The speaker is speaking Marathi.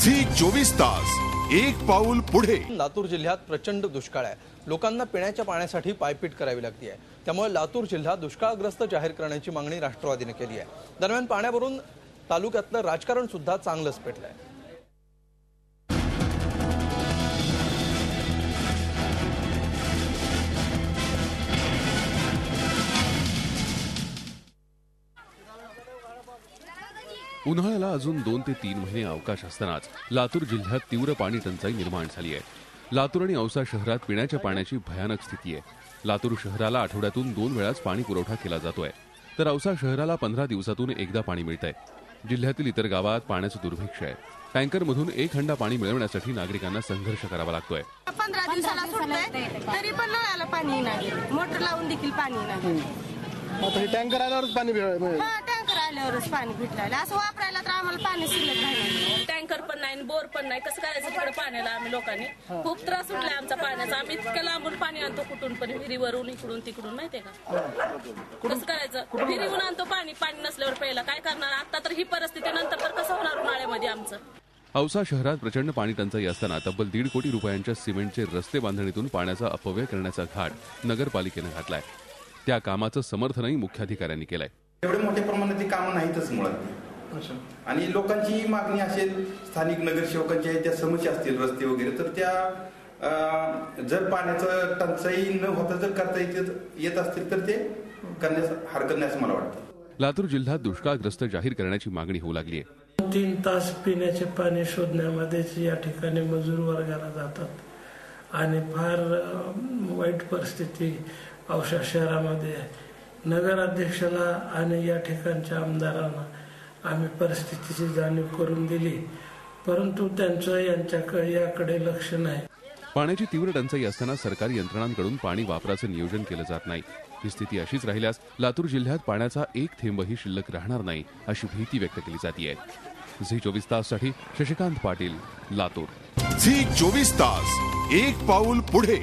झी 24 तास एक पाऊल पुढे। लातूर जिल्ह्यात प्रचंड दुष्काळ आहे। लोकांना पिण्याच्या पाण्यासाठी पायपीट करावी लागते आहे। त्यामुळे लातूर जिल्हा दुष्काळग्रस्त जाहीर करण्याची मागणी राष्ट्रवादीने केली आहे। दरम्यान पाण्यावरून तालुक्यातलं राजकारण सुद्धा चांगलंच पेटलंय। उन्हाळ्याला अजून 2 ते 3 महिने अवकाश असतानाच लातूर जिल्ह्यात तीव्र पाणी टंचाई निर्माण झाली आहे। लातूर आणि औसा शहरात पिण्याच्या पाण्याची भयानक स्थिती आहे। लातूर शहराला आठवड्यातून 2 वेळाच पाणी पुरवठा केला जातोय, तर औसा शहराला 15 दिवसातून एकदा पाणी मिळतंय। जिल्ह्यातील इतर गावात पाण्याचं दुर्भिक्ष आहे। टँकरमधून 1 हंडा पाणी मिळवण्यासाठी नागरिकांना संघर्ष करावा लागतोय। 15 दिवसाला सुटतंय तरी पण नळाला पाणी नाही, मोटर लावून देखील पाणी नाही। टँकर आल्यावरच पाणी मिळेल। टँकर आल्यावरच पाणी भेटलं, असं वापरायला तर आम्हाला पाणी शिल्लक नाही। टँकर पण नाही, बोर पण नाही, कसं करायचं तिकडे पाण्याला? आम्ही लोकांनी खूप त्रास उठलाय आमचा पाण्याचा। आम्ही इतक्या लांबून पाणी आणतो, कुठून पण, विहिरीवरून, इकडून तिकडून, माहितीये का? कसं करायचं? विहिरीहून आणतो पाणी, पाणी नसल्यावर प्यायला काय करणार? आता तर ही परिस्थिती, नंतर तर कसं होणार उन्हाळ्यामध्ये आमचं? औसा शहरात प्रचंड पाणी टंचाई असताना तब्बल 1.5 कोटी रुपयांच्या सिमेंटचे रस्ते बांधणीतून पाण्याचा अपव्यय करण्याचा घाट नगरपालिकेने घातलाय। त्या कामाचं समर्थनही मुख्याधिकाऱ्यांनी केलंय। एवढे मोठ्या प्रमाणात ती कामं नाहीतच मुळात, आणि लोकांची मागणी असेल, स्थानिक नगरसेवकांच्या ज्या समस्या असतील, रस्ते वगैरे, तर त्या जर पाण्याचं टंचाई न होता जर करता येत असतील तर ते करण्यास हरकत नाही असं मला वाटतं। लातूर जिल्ह्यात दुष्काळग्रस्त जाहीर करण्याची मागणी होऊ लागली आहे। 3 तास पिण्याचे पाणी शोधण्यामध्येच या ठिकाणी मजूर वर्गाला जातात आणि फार वाईट परिस्थिती औसा शहरामध्ये आहे। नगराध्यक्षाला आणि या ठिकाणच्या आमदारांना आम्ही परिस्थितीची जाणीव करून दिली, परंतु त्यांचं याकडे लक्ष नाही। पाण्याची तीव्र टंचाई असताना सरकारी यंत्रणांकडून पाणी वापराचं नियोजन केलं जात नाही। ही स्थिती अशीच राहिल्यास लातूर जिल्ह्यात पाण्याचा एक थेंबही शिल्लक राहणार नाही अशी भीती व्यक्त केली जाते। झी 24 ताससाठी शशिकांत पाटील, लातूर। झी 24 तास एक पाऊल पुढे।